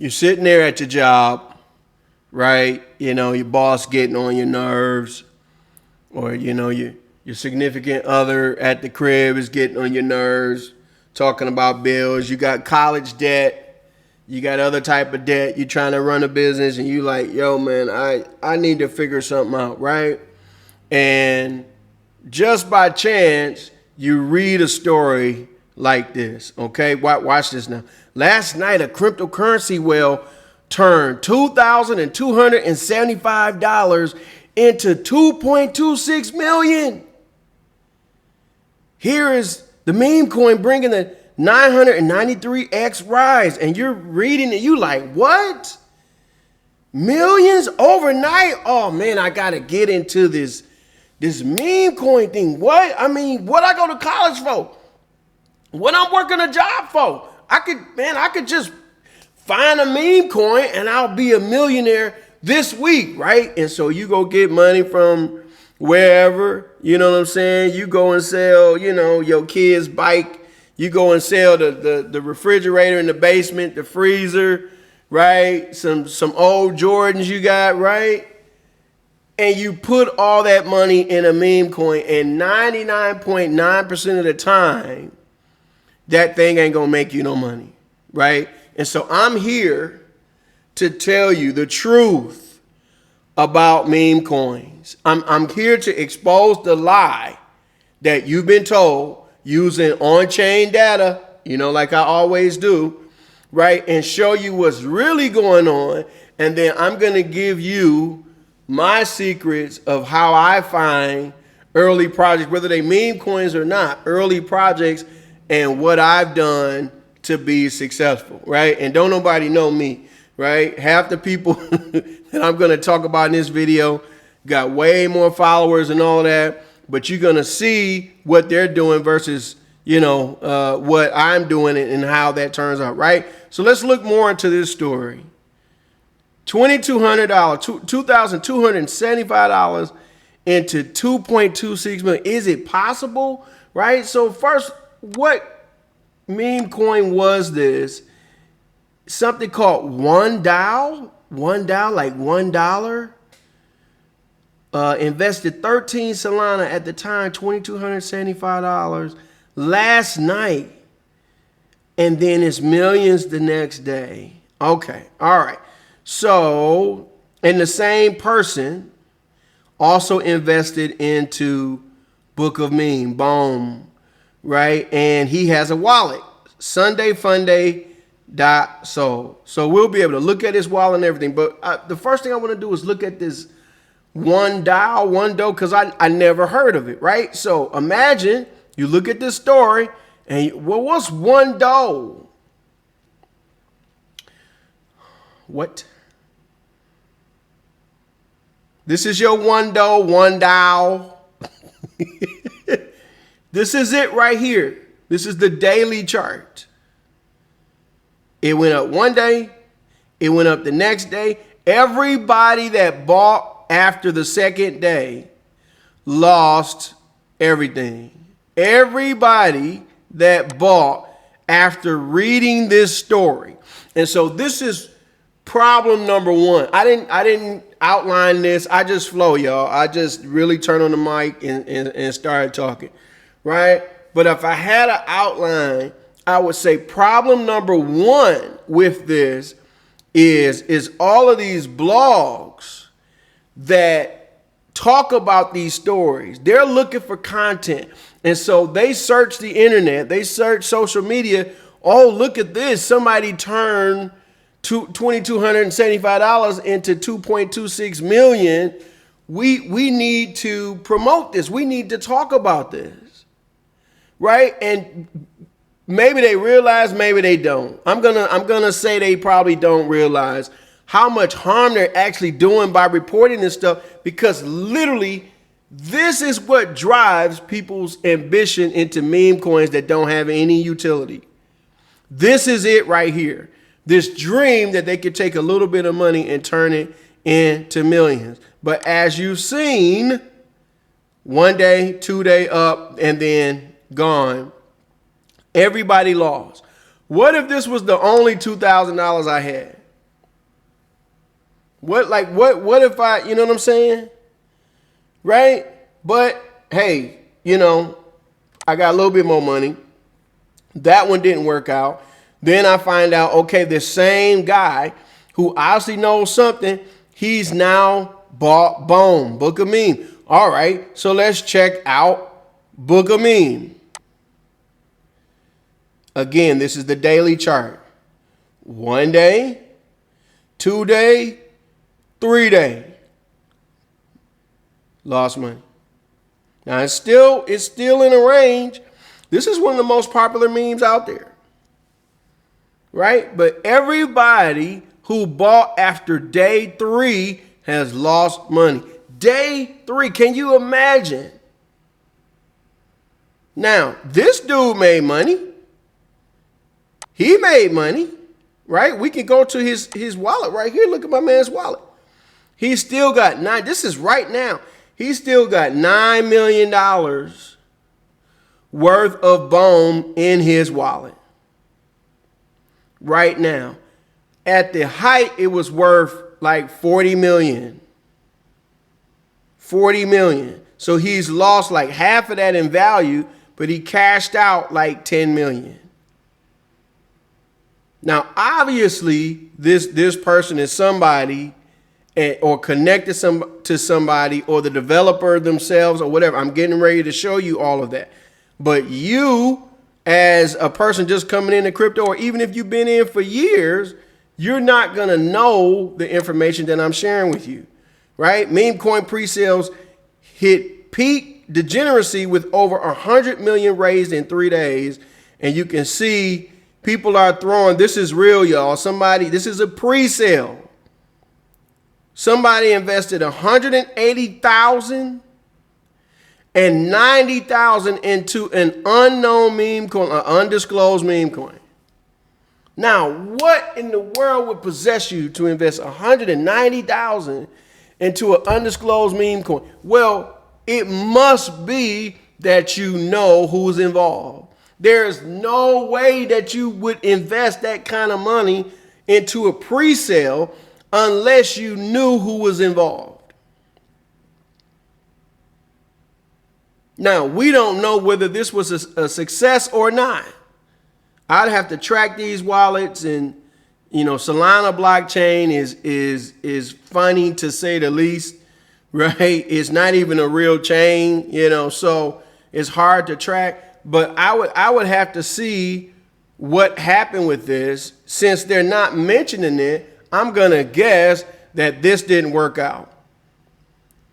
You're sitting there at your job, right? You know, your boss getting on your nerves, or your significant other at the crib is getting on your nerves, talking about bills. You got college debt, you got other type of debt. You're trying to run a business, and you like, yo, man, I need to figure something out, right? And just by chance, you read a story like this, okay? Watch this now. Last night, a cryptocurrency whale turned $2,275 into 2.26 million. Here is the meme coin bringing the 993x rise, and you're reading it, you like, what? Millions overnight? Oh man, I gotta get into this meme coin thing. What? I mean, what I go to college for? What I'm working a job for? I could just find a meme coin and I'll be a millionaire this week, right? And so you go get money from wherever, you know what I'm saying? You go and sell, your kid's bike. You go and sell the refrigerator in the basement, the freezer, right? Some old Jordans you got, right? And you put all that money in a meme coin, and 99.9% of the time, that thing ain't gonna make you no money, right? And so I'm here to tell you the truth about meme coins. I'm here to expose the lie that you've been told using on-chain data, like I always do, right? And show you what's really going on. And then I'm gonna give you my secrets of how I find early projects, whether they meme coins or not, early projects, and what I've done to be successful, right? And don't nobody know me, right? Half the people that I'm gonna talk about in this video got way more followers and all that, but you're gonna see what they're doing versus, what I'm doing and how that turns out, right? So let's look more into this story. $2,200, $2,275 into 2.26 million. Is it possible, right? So first, what meme coin was this? Something called $1, like $1. Invested 13 Solana at the time, $2,275 last night, and then it's millions the next day. Okay, all right. So, and the same person also invested into Book of Meme, boom, right? And he has a wallet, SundayFunday.so. So we'll be able to look at his wallet and everything. But the first thing I want to do is look at this $1, because I never heard of it, right? So imagine you look at this story and what's $1? What? This is your $1. This is it right here. This is the daily chart. It went up one day. It went up the next day. Everybody that bought after the second day lost everything. Everybody that bought after reading this story. And so this is problem number one. I didn't outline this. I just flow, y'all. I just really turn on the mic and started talking, right? But if I had an outline, I would say problem number one with this is all of these blogs that talk about these stories. They're looking for content. And so they search the internet, they search social media. Oh, look at this. Somebody turned $2,275 into 2.26 million. We need to promote this. We need to talk about this, right? And maybe they realize, maybe they don't. I'm gonna say they probably don't realize how much harm they're actually doing by reporting this stuff, because literally this is what drives people's ambition into meme coins that don't have any utility. This is it right here. This dream that they could take a little bit of money and turn it into millions. But as you've seen, 1 day, 2 day up, and then gone. Everybody lost. What if this was the only $2,000 I had? What if I, you know what I'm saying? Right? But hey, I got a little bit more money. That one didn't work out. Then I find out, okay, this same guy who obviously knows something, he's now bought Book of Meme. All right, so let's check out Book of Meme. Again, this is the daily chart. 1 day, 2 day, 3 day. Lost money. Now it's still in a range. This is one of the most popular memes out there. Right? But everybody who bought after day 3 has lost money. Day 3. Can you imagine? Now, this dude made money. He made money. Right? We can go to his wallet right here. Look at my man's wallet. He still got this is right now. He still got $9 million worth of BOEM in his wallet. Right now. At the height, it was worth like 40 million. 40 million. So he's lost like half of that in value, but he cashed out like 10 million. Now, obviously, this person is somebody or connected to somebody or the developer themselves or whatever. I'm getting ready to show you all of that. But you, as a person just coming into crypto, or even if you've been in for years, you're not going to know the information that I'm sharing with you, right? Memecoin pre-sales hit peak degeneracy with over 100 million raised in 3 days. And you can see people are throwing, this is real, y'all. This is a pre-sale. Somebody invested 180,000 and 90,000 into an unknown meme coin, an undisclosed meme coin. Now, what in the world would possess you to invest 190,000 into an undisclosed meme coin? Well, it must be that you know who's involved. There's no way that you would invest that kind of money into a pre-sale unless you knew who was involved. Now, we don't know whether this was a success or not. I'd have to track these wallets, and Solana blockchain is funny to say the least, right? It's not even a real chain, so it's hard to track. But I would have to see what happened with this. Since they're not mentioning it, I'm going to guess that this didn't work out.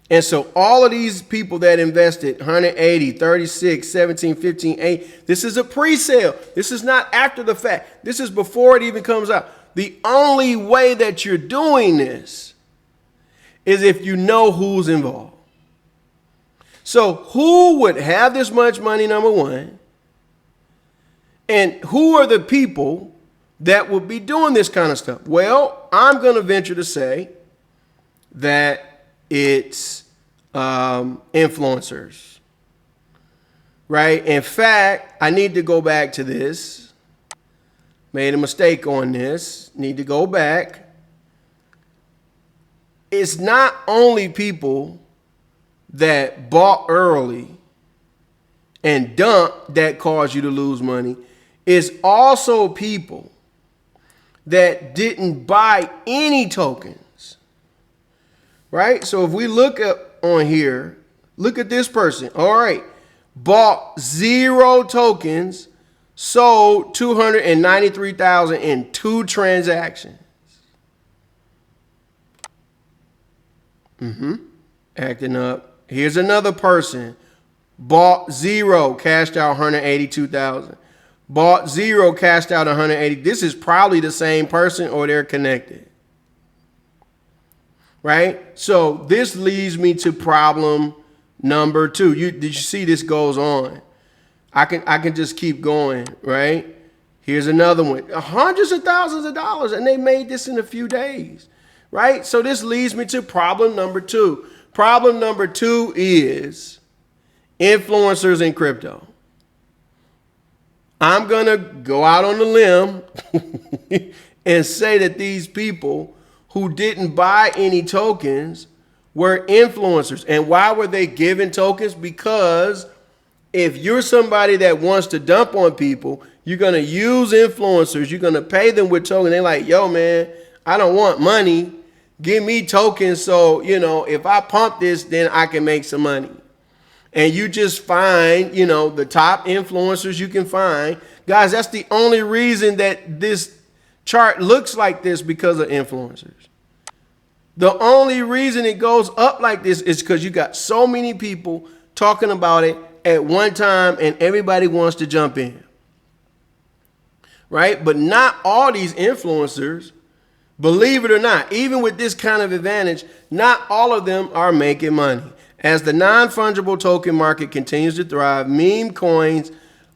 And so all of these people that invested 180, 36, 17, 15, 8, this is a pre-sale. This is not after the fact. This is before it even comes out. The only way that you're doing this is if you know who's involved. So who would have this much money, number one? And who are the people that would be doing this kind of stuff? Well, I'm going to venture to say that it's influencers, right? In fact, I need to go back to this. Made a mistake on this. Need to go back. It's not only people that bought early and dumped that caused you to lose money. It's also people that didn't buy any tokens, right? So if we look up on here, look at this person. All right, bought 0 tokens, sold 293,000 in 2 transactions. Acting up. Here's another person. Bought 0, cashed out 182,000. Bought 0, cashed out 180. This is probably the same person or they're connected. Right? So this leads me to problem number 2. Did you see this goes on? I can just keep going, right? Here's another one. Hundreds of thousands of dollars, and they made this in a few days. Right? So this leads me to problem number 2. Problem number 2 is influencers in crypto. I'm going to go out on the limb and say that these people who didn't buy any tokens were influencers. And why were they given tokens? Because if you're somebody that wants to dump on people, you're going to use influencers. You're going to pay them with tokens. They're like, yo, man, I don't want money. Give me tokens. So, if I pump this, then I can make some money. And you just find, the top influencers you can find. Guys, that's the only reason that this chart looks like this, because of influencers. The only reason it goes up like this is because you got so many people talking about it at one time and everybody wants to jump in. Right? But not all these influencers, believe it or not, even with this kind of advantage, not all of them are making money. As the non-fungible token market continues to thrive, meme coins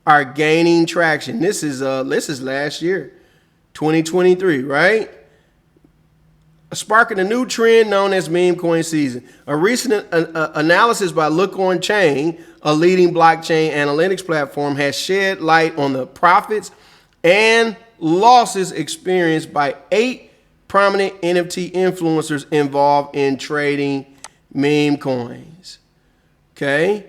are gaining traction. This is last year, 2023, right? Sparking a new trend known as meme coin season. A recent analysis by Look On Chain, a leading blockchain analytics platform, has shed light on the profits and losses experienced by 8 prominent NFT influencers involved in trading meme coins. Okay.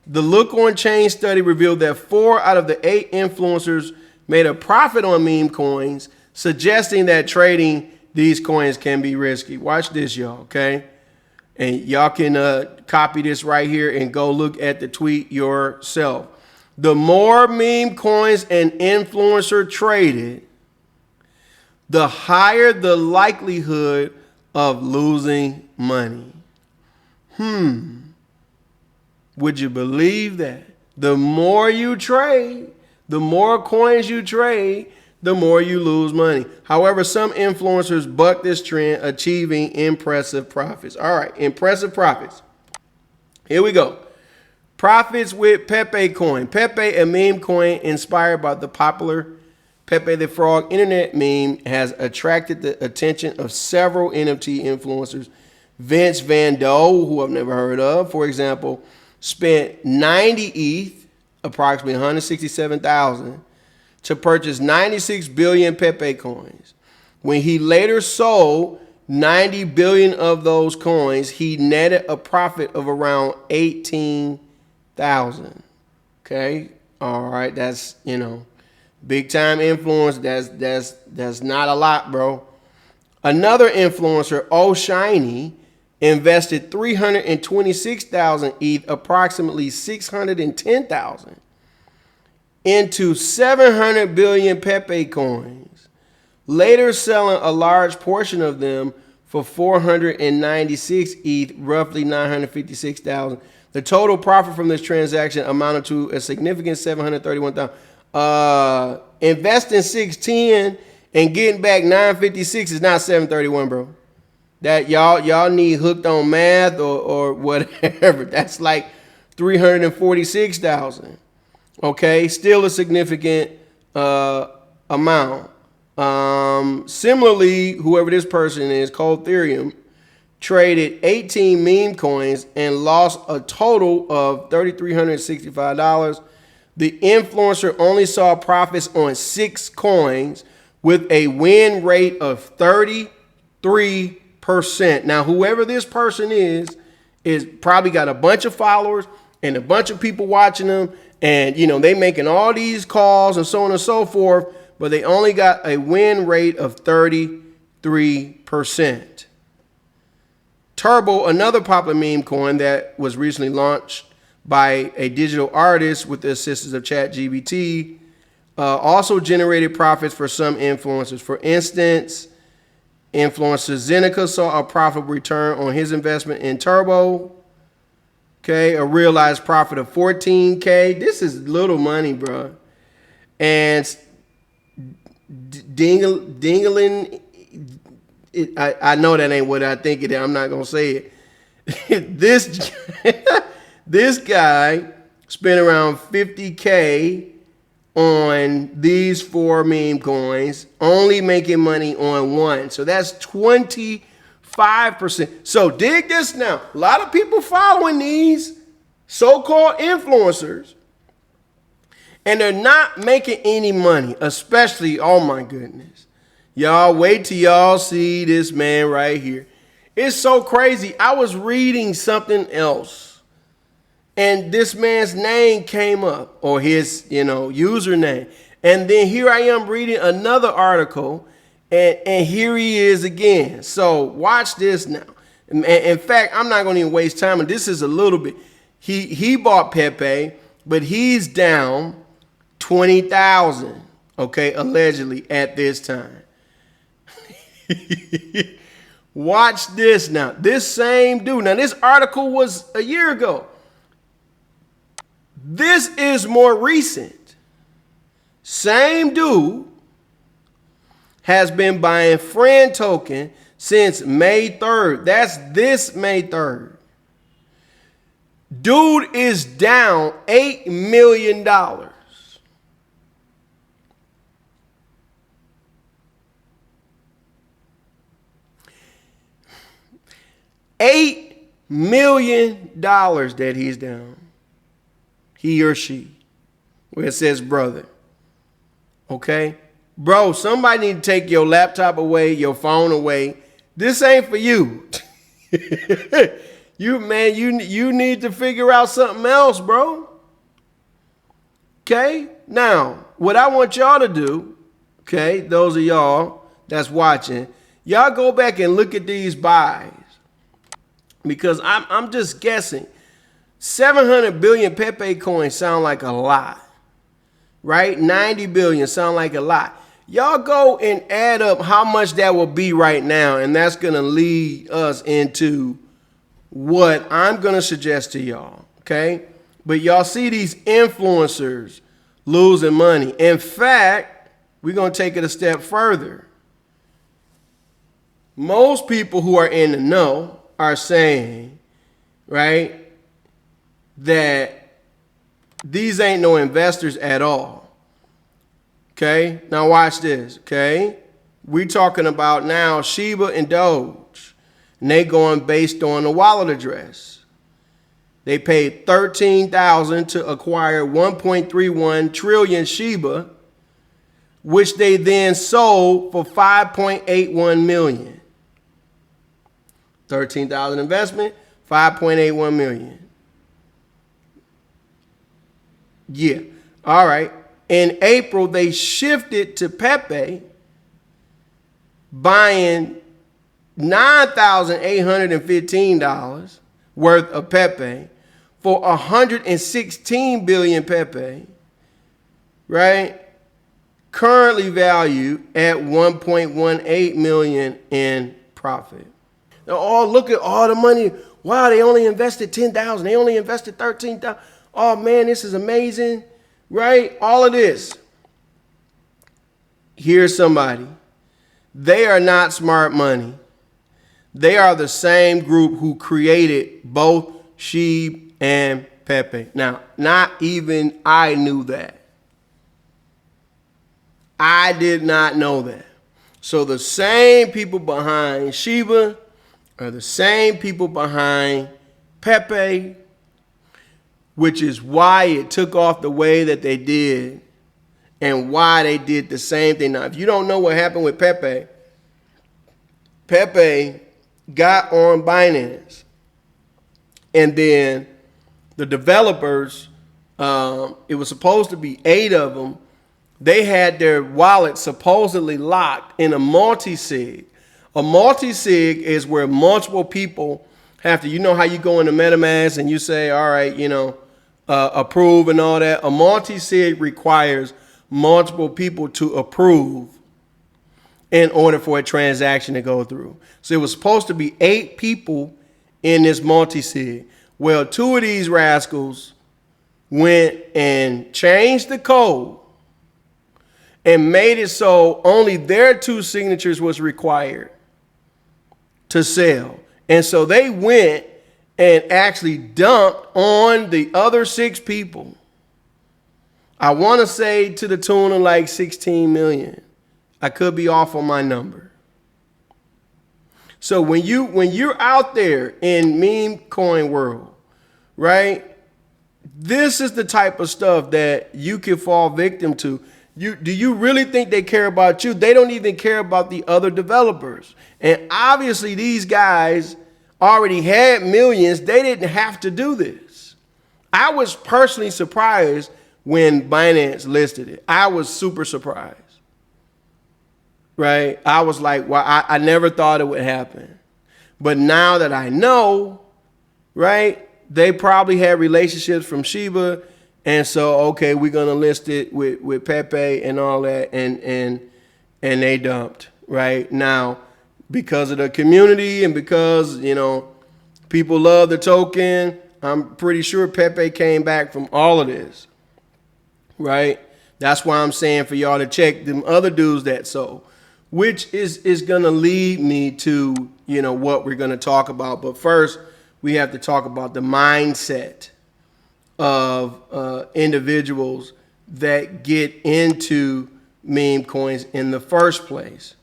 The Look On Chain study revealed that 4 out of the 8 influencers made a profit on meme coins, suggesting that trading these coins can be risky. Watch this, y'all, okay? And y'all can copy this right here and go look at the tweet yourself. The more meme coins an influencer traded, the higher the likelihood of losing money. Would you believe that? The more you trade, the more coins you trade, the more you lose money. However, some influencers buck this trend, achieving impressive profits. All right, impressive profits. Here we go. Profits with Pepe coin. Pepe, a meme coin inspired by the popular Pepe the Frog internet meme, has attracted the attention of several NFT influencers. Vince Van Doe, who I've never heard of, for example, spent 90 ETH, approximately 167,000, to purchase 96 billion Pepe coins. When he later sold 90 billion of those coins, he netted a profit of around 18,000. Okay, all right, that's big time influence. That's not a lot, bro. Another influencer, O'Shiny, invested 326,000 ETH, approximately 610,000, into 700 billion Pepe coins, later selling a large portion of them for 496 ETH, roughly 956,000. The total profit from this transaction amounted to a significant 731,000. Investing 610 and getting back 956 is not 731, bro. That y'all need hooked on math or whatever. That's like 346,000. Okay, still a significant amount. Similarly, whoever this person is, Coldtherium, traded 18 meme coins and lost a total of $3,365. The influencer only saw profits on 6 coins with a win rate of 33%. Now, whoever this person is probably got a bunch of followers and a bunch of people watching them, and they making all these calls and so on and so forth, but they only got a win rate of 33%. Turbo, another popular meme coin that was recently launched by a digital artist with the assistance of ChatGPT, also generated profits for some influencers. For instance, influencer Zeneca saw a profitable return on his investment in Turbo. Okay, a realized profit of $14K. This is little money, bro. And Dingling, I know that ain't what I think it is. I'm not gonna say it. This guy spent around $50K on these 4 meme coins, only making money on 1. So that's 25%. So dig this now. A lot of people following these so-called influencers, and they're not making any money, especially, oh my goodness, Y'all wait till y'all see this man right here. It's so crazy. I was reading something else, and this man's name came up, or his, username. And then here I am reading another article, and here he is again. So watch this now. In fact, I'm not going to even waste time. And this is a little bit. He bought Pepe, but he's down 20,000, okay, allegedly at this time. Watch this now. This same dude. Now, this article was a year ago. This is more recent. Same dude has been buying friend token since May 3rd. That's this May 3rd. Dude is down $8 million. $8 million that he's down. He or she. Where it says brother. Okay? Bro, somebody need to take your laptop away, your phone away. This ain't for you. You need to figure out something else, bro. Okay? Now, what I want y'all to do, okay, those of y'all that's watching, y'all go back and look at these buys. Because I'm just guessing. 700 billion Pepe coins sound like a lot. Right? 90 billion sound like a lot. Y'all go and add up how much that will be right now, and that's going to lead us into what I'm going to suggest to y'all, okay? But y'all see these influencers losing money. In fact, we're going to take it a step further. Most people who are in the know are saying, right, that these ain't no investors at all. Okay, now watch this, okay? We're talking about now Shiba and Doge, and they going based on the wallet address. They paid $13,000 to acquire 1.31 trillion Shiba, which they then sold for 5.81 million. 13,000 investment, 5.81 million. Yeah, all right. In April, they shifted to Pepe, buying $9,815 worth of Pepe for 116 billion Pepe, right? Currently valued at 1.18 million in profit. Now, look at all the money. Wow, they only invested 10,000. They only invested 13,000. Oh man, this is amazing. Right? All of this. Here's somebody. They are not smart money. They are the same group who created both Sheeb and Pepe. Now, not even I knew that. I did not know that. So the same people behind Shiba are the same people behind Pepe, which is why it took off the way that they did and why they did the same thing. Now, if you don't know what happened with Pepe, Pepe got on Binance, and then the developers, it was supposed to be 8 of them. They had their wallet supposedly locked in a multi-sig. A multi-sig is where multiple people have to, you know how you go into MetaMask and you say, all right, approve and all that. A multi-sig requires multiple people to approve in order for a transaction to go through. So it was supposed to be 8 people in this multi-sig. Well, 2 of these rascals went and changed the code and made it so only their 2 signatures was required to sell. And so they went and actually dumped on the other 6 people. I want to say to the tune of like 16 million. I could be off on my number. So when you're out there in meme coin world, right? This is the type of stuff that you can fall victim to. Do you really think they care about you? They don't even care about the other developers. And obviously these guys already had millions. They didn't have to do this. I was personally surprised when Binance listed it. I was super surprised. Right? I was like, well, I never thought it would happen. But now that I know, right, they probably had relationships from Shiba. And so, okay, we're going to list it with Pepe and all that. And they dumped, right? Now, because of the community and because, you know, people love the token, I'm pretty sure Pepe came back from all of this, right? That's why I'm saying for y'all to check them other dudes that sold, which is going to lead me to, you know, what we're going to talk about. But first, we have to talk about the mindset of individuals that get into meme coins in the first place,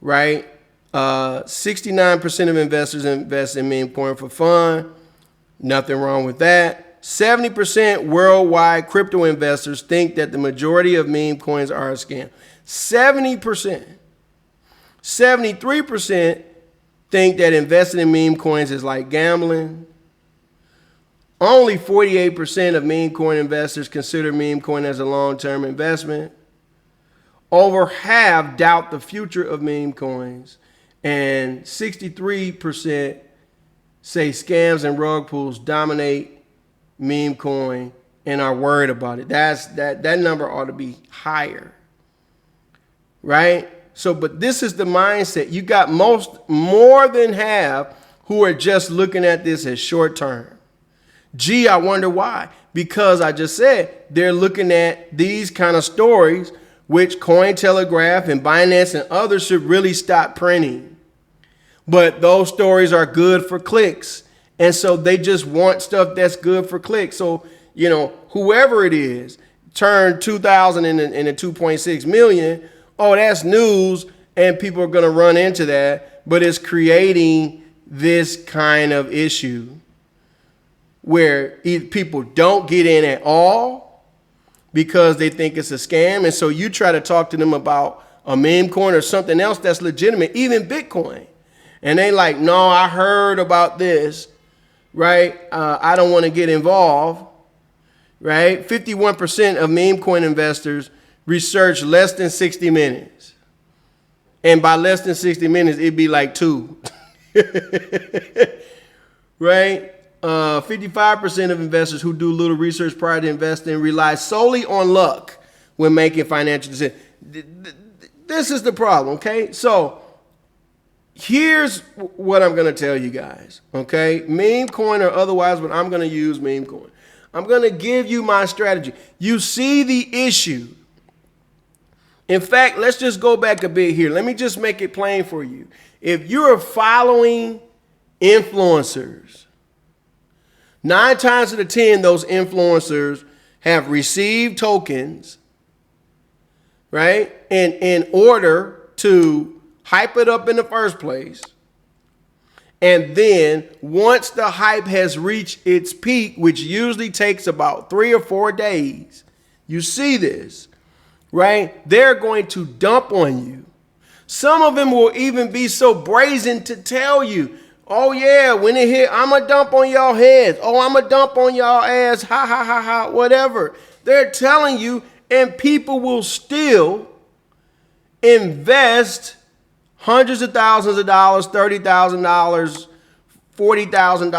right? 69% of investors invest in meme coin for fun. Nothing wrong with that. 70% worldwide crypto investors think that the majority of meme coins are a scam. 70%. 73% think that investing in meme coins is like gambling. Only 48% of meme coin investors consider meme coin as a long-term investment. Over half doubt the future of meme coins. And 63% say scams and rug pulls dominate meme coin and are worried about it. That number ought to be higher. Right? So, but this is the mindset. You got more than half who are just looking at this as short term. Gee, I wonder why. Because I just said they're looking at these kind of stories, which Cointelegraph and Binance and others should really stop printing. But those stories are good for clicks. And so they just want stuff that's good for clicks. So, you know, whoever it is turned 2,000 into 2.6 million. Oh, that's news, and people are going to run into that, but it's creating this kind of issue where people don't get in at all because they think it's a scam, and so you try to talk to them about a meme coin or something else that's legitimate, even Bitcoin, and they like, no, I heard about this, right? I don't want to get involved, right? 51% of meme coin investors research less than 60 minutes. And by less than 60 minutes, it'd be like 2. Right? 55% of investors who do little research prior to investing rely solely on luck when making financial decisions. This is the problem, okay? So here's what I'm going to tell you guys, okay? Meme coin or otherwise, but I'm going to use meme coin. I'm going to give you my strategy. You see the issue. In fact, let's just go back a bit here. Let me just make it plain for you. If you're following influencers, 9 times out of 10, those influencers have received tokens, right? And in order to hype it up in the first place. And then once the hype has reached its peak, which usually takes about 3 or 4 days, you see this. Right? They're going to dump on you. Some of them will even be so brazen to tell you, oh yeah, when it hit, I'm going to dump on y'all heads. Oh, I'm going to dump on y'all ass. Ha, ha, ha, ha, whatever. They're telling you, and people will still invest hundreds of thousands of dollars, $30,000, $40,000,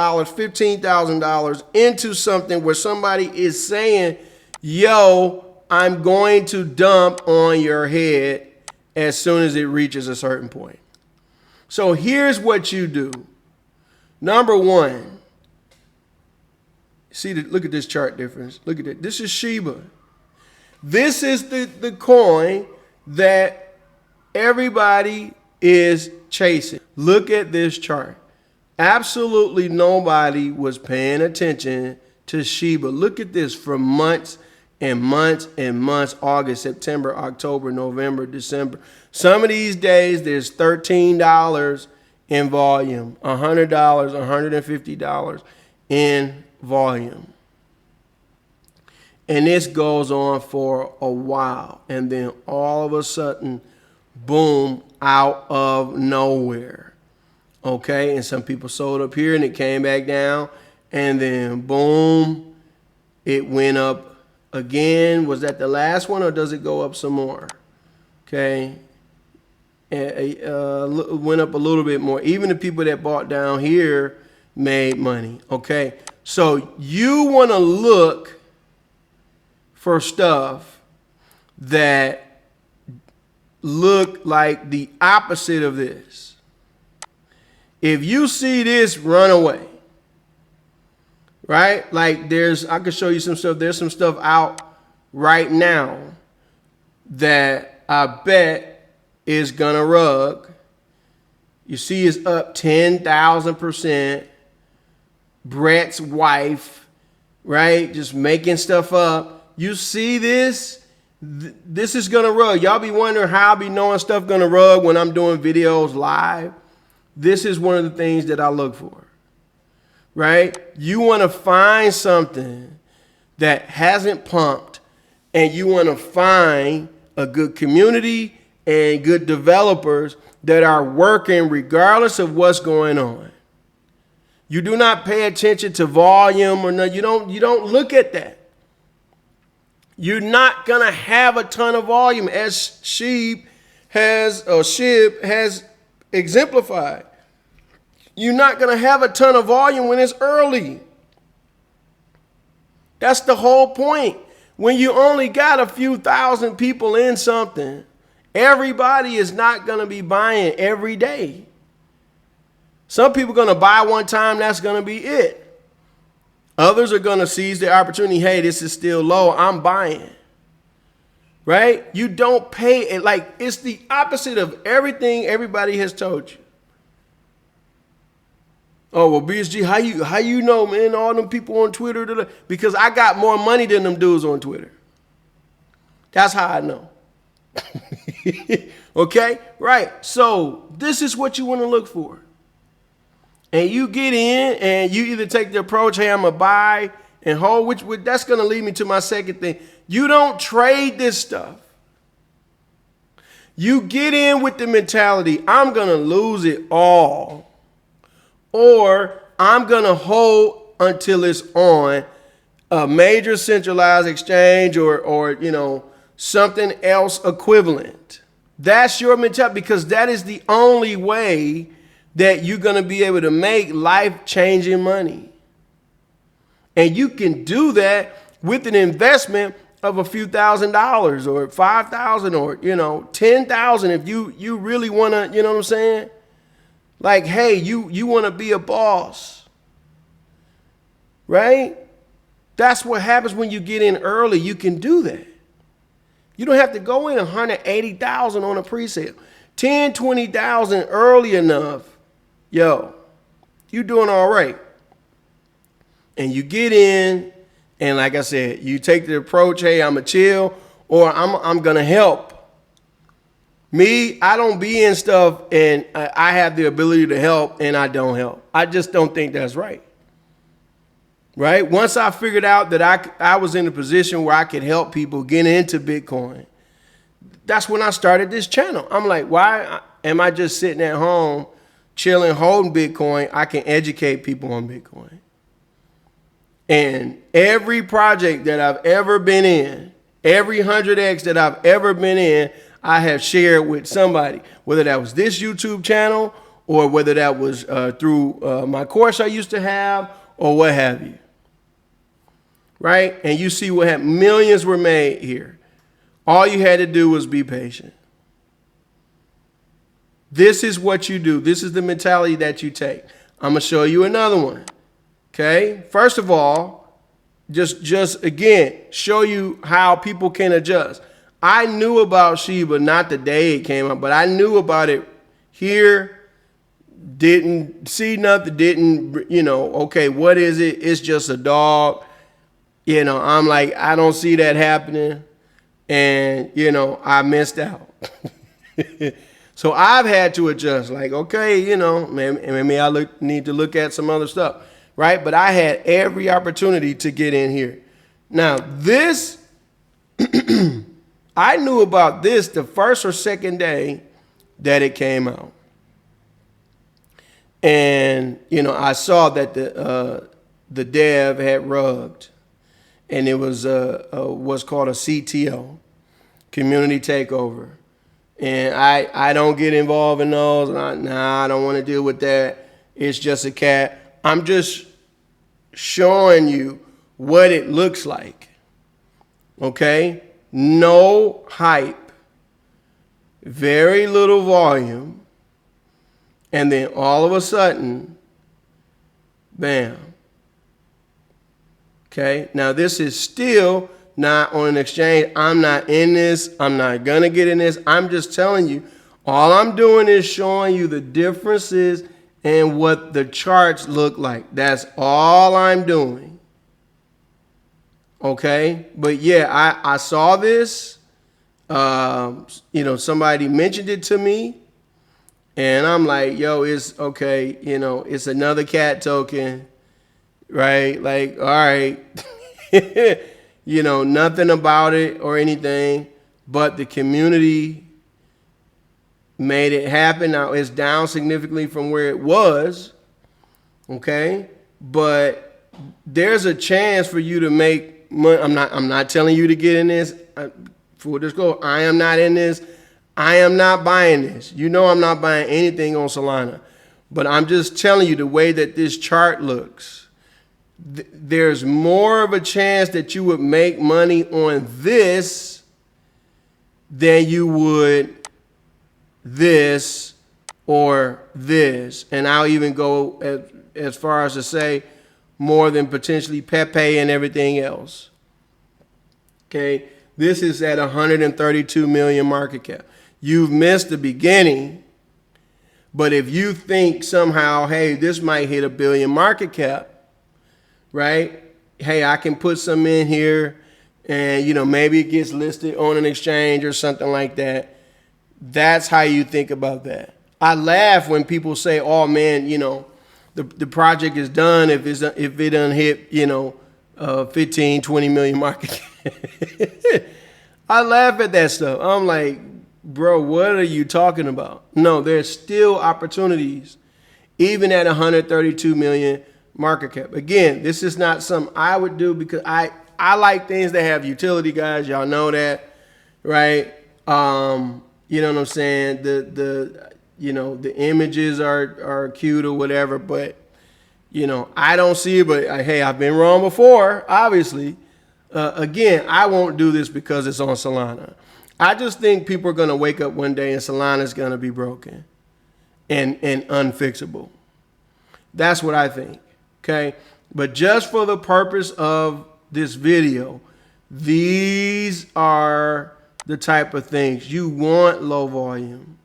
$15,000 into something where somebody is saying, yo, I'm going to dump on your head as soon as it reaches a certain point. So here's what you do. Number one, see, look at this chart difference. Look at it. This is Shiba. This is the coin that everybody is chasing. Look at this chart. Absolutely nobody was paying attention to Shiba. Look at this for months and months and months, August, September, October, November, December. Some of these days, there's $13 in volume, $100, $150 in volume. And this goes on for a while. And then all of a sudden, boom, out of nowhere. Okay, and some people sold up here and it came back down. And then boom, it went up again. Was that the last one or does it go up some more? Okay, went up a little bit more. Even the people that bought down here made money. Okay, so you want to look for stuff that look like the opposite of this. If you see this, run away. Right? Like I could show you some stuff. There's some stuff out right now that I bet is gonna rug. You see it's up 10,000%. Brett's wife, right? Just making stuff up. You see this? This is gonna rug. Y'all be wondering how I be knowing stuff gonna rug when I'm doing videos live. This is one of the things that I look for, right? You wanna find something that hasn't pumped, and you wanna find a good community and good developers that are working regardless of what's going on. You do not pay attention to volume or no, you don't look at that. You're not gonna have a ton of volume, as Shib has exemplified. You're not gonna have a ton of volume when it's early. That's the whole point. When you only got a few thousand people in something, everybody is not gonna be buying every day. Some people are gonna buy one time, that's gonna be it. Others are gonna seize the opportunity. Hey, this is still low, I'm buying. Right? You don't pay it. Like, it's the opposite of everything everybody has told you. Oh, well, BSG, how you know, man, all them people on Twitter? Because I got more money than them dudes on Twitter. That's how I know. Okay? Right. So this is what you want to look for. And you get in and you either take the approach, hey, I'm going to buy and hold, which that's going to lead me to my second thing. You don't trade this stuff. You get in with the mentality, I'm going to lose it all, or I'm going to hold until it's on a major centralized exchange or you know, something else equivalent. That's your mentality, because that is the only way that you're going to be able to make life-changing money. And you can do that with an investment of a few $1,000s or $5,000 or, you know, $10,000 if you really want to, you know what I'm saying? Like, hey, you want to be a boss, right? That's what happens when you get in early. You can do that. You don't have to go in 180,000 on a pre-sale. 10, 20,000 early enough. Yo, you doing all right. And you get in, and like I said, you take the approach, hey, I'm going to chill, or I'm going to help. Me, I don't be in stuff, and I have the ability to help, and I don't help. I just don't think that's right. Right? Once I figured out that I was in a position where I could help people get into Bitcoin, that's when I started this channel. I'm like, why am I just sitting at home, chilling, holding Bitcoin? I can educate people on Bitcoin. And every project that I've ever been in, every 100X that I've ever been in, I have shared with somebody, whether that was this YouTube channel or whether that was through my course I used to have or what have you. Right? And you see what happened. Millions were made here. All you had to do was be patient. This is what you do. This is the mentality that you take. I'm going to show you another one. Okay? First of all, just again, show you how people can adjust. I knew about Shiba, not the day it came out, but I knew about it here. Didn't see nothing, didn't, you know, okay, what is it? It's just a dog. You know, I'm like, I don't see that happening. And, you know, I missed out. So I've had to adjust, like, okay, you know, maybe I need to look at some other stuff, right? But I had every opportunity to get in here. Now, this, I knew about this the first or second day that it came out. And, I saw that the dev had rugged. And it was what's called a CTO, community takeover. And I don't get involved in those. I don't want to deal with that. It's just a cat. I'm just showing you what it looks like. Okay? No hype. Very little volume. And then all of a sudden, bam. Okay? Now this is still not on an exchange. I'm not in this. I'm not going to get in this. I'm just telling you. All I'm doing is showing you the differences and what the charts look like. That's all I'm doing. Okay? But yeah, I saw this. Somebody mentioned it to me. And I'm like, yo, it's okay. It's another cat token. Right? Like, all right. Nothing about it or anything. But the community made it happen. Now it's down significantly from where it was. Okay? But there's a chance for you to make money. I'm not telling you to get in this. Full disclosure, I am not in this. I am not buying this. I'm not buying anything on Solana. But I'm just telling you the way that this chart looks. There's more of a chance that you would make money on this than you would this or this. And I'll even go as far as to say more than potentially Pepe and everything else. Okay, this is at 132 million market cap. You've missed the beginning, but if you think somehow, hey, this might hit $1 billion market cap, right? Hey, I can put some in here and, maybe it gets listed on an exchange or something like that. That's how you think about that. I laugh when people say, oh man, the project is done if it done hit, 15, 20 million market cap. I laugh at that stuff. I'm like, bro, what are you talking about? No, there's still opportunities, even at 132 million market cap. Again, this is not something I would do because I like things that have utility, guys. Y'all know that, right? You know what I'm saying? The images are cute or whatever, but I don't see it. But hey, I've been wrong before, obviously. Again, I won't do this because it's on Solana. I just think people are going to wake up one day and Solana is going to be broken and unfixable. That's what I think. Okay. But just for the purpose of this video, these are the type of things you want: low volume.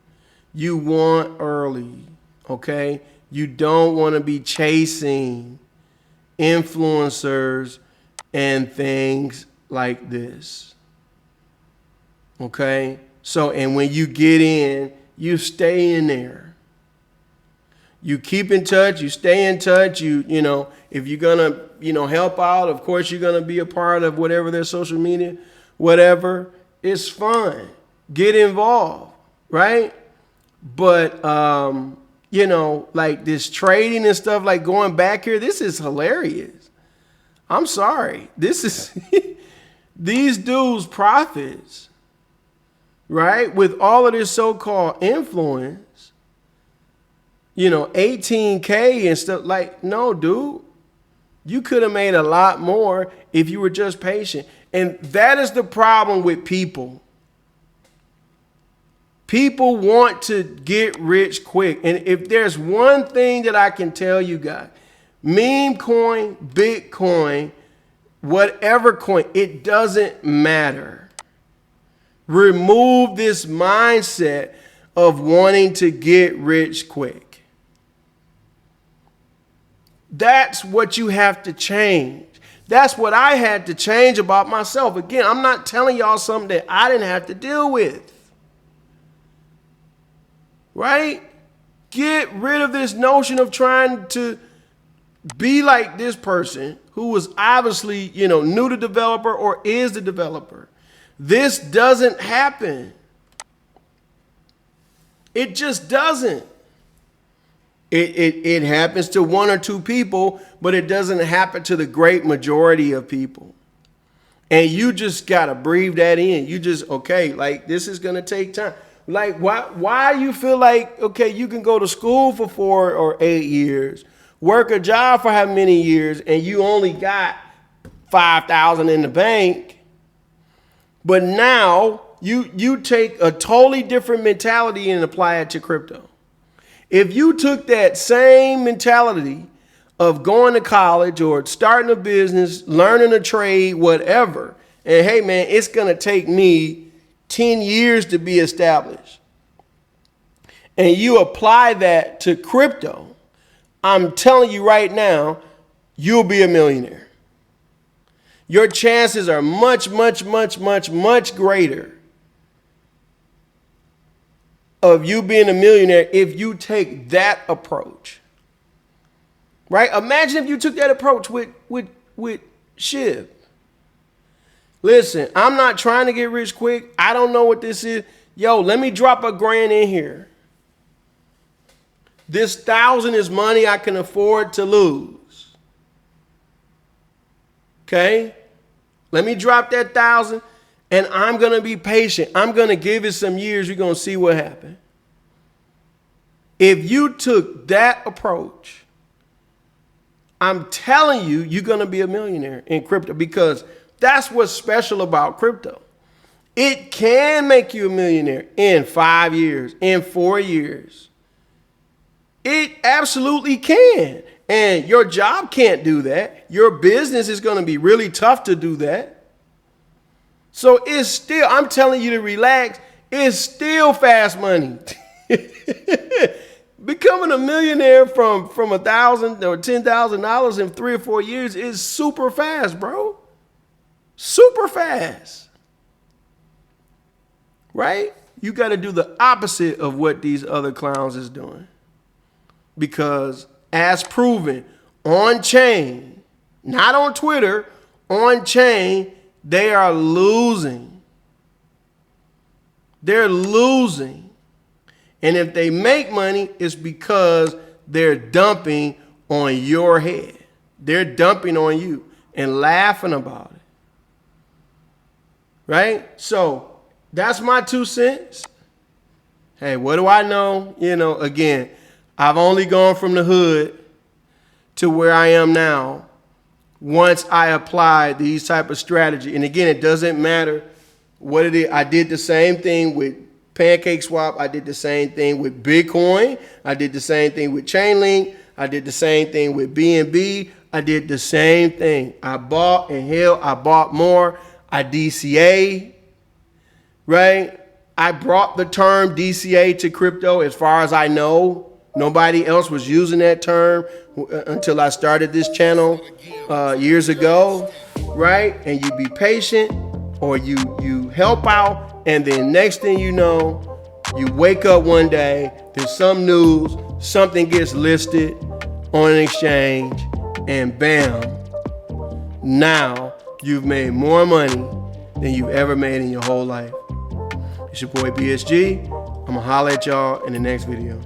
You want early. Okay. You don't want to be chasing influencers and things like this. Okay? So, and when you get in, you stay in there. You keep in touch, you stay in touch, if you're going to, help out, of course you're going to be a part of whatever their social media, whatever. It's fun. Get involved, right? But, like this trading and stuff, like going back here, this is hilarious. I'm sorry. This is, these dudes' profits, right? With all of this so-called influence, 18K and stuff. Like, no, dude, you could have made a lot more if you were just patient. And that is the problem with people. People want to get rich quick. And if there's one thing that I can tell you guys, Memecoin, Bitcoin, whatever coin, it doesn't matter. Remove this mindset of wanting to get rich quick. That's what you have to change. That's what I had to change about myself. Again, I'm not telling y'all something that I didn't have to deal with. Right? Get rid of this notion of trying to be like this person who was obviously, new to developer or is the developer. This doesn't happen. It just doesn't. It happens to one or two people, but it doesn't happen to the great majority of people. And you just got to breathe that in. You just, okay, like this is going to take time. Like why you feel like, okay, you can go to school for 4 or 8 years, work a job for how many years, and you only got $5,000 in the bank. But now you take a totally different mentality and apply it to crypto. If you took that same mentality of going to college or starting a business, learning a trade, whatever, and hey man, it's gonna take me 10 years to be established, and you apply that to crypto, I'm telling you right now, you'll be a millionaire. Your chances are much, much, much, much, much greater of you being a millionaire if you take that approach. Right? Imagine if you took that approach with Shiv. Listen, I'm not trying to get rich quick. I don't know what this is. Yo, let me drop $1,000 in here. This 1,000 is money I can afford to lose. Okay? Let me drop that 1,000 and I'm going to be patient. I'm going to give it some years. You're going to see what happens. If you took that approach, I'm telling you, you're going to be a millionaire in crypto, because that's what's special about crypto. It can make you a millionaire in 5 years, in 4 years. It absolutely can. And your job can't do that. Your business is going to be really tough to do that. So it's still, I'm telling you to relax. It's still fast money. Becoming a millionaire from $1,000 or $10,000 in 3 or 4 years is super fast, bro. Super fast. Right? You got to do the opposite of what these other clowns is doing. Because as proven on chain, not on Twitter, on chain, they are losing. They're losing. And if they make money, it's because they're dumping on your head. They're dumping on you and laughing about it. Right? So that's my 2 cents. Hey, what do I know? Again, I've only gone from the hood to where I am now once I applied these type of strategy. And again, it doesn't matter what it is. I did the same thing with Pancake Swap. I did the same thing with Bitcoin. I did the same thing with Chainlink. I did the same thing with BNB. I did the same thing. I bought and held. I bought more. I DCA, right? I brought the term DCA to crypto. As far as I know, nobody else was using that term until I started this channel years ago, right? And you be patient, or you help out, and then next thing you know, you wake up one day, there's some news, something gets listed on an exchange, and bam, now you've made more money than you've ever made in your whole life. It's your boy BSG. I'm gonna holler at y'all in the next video.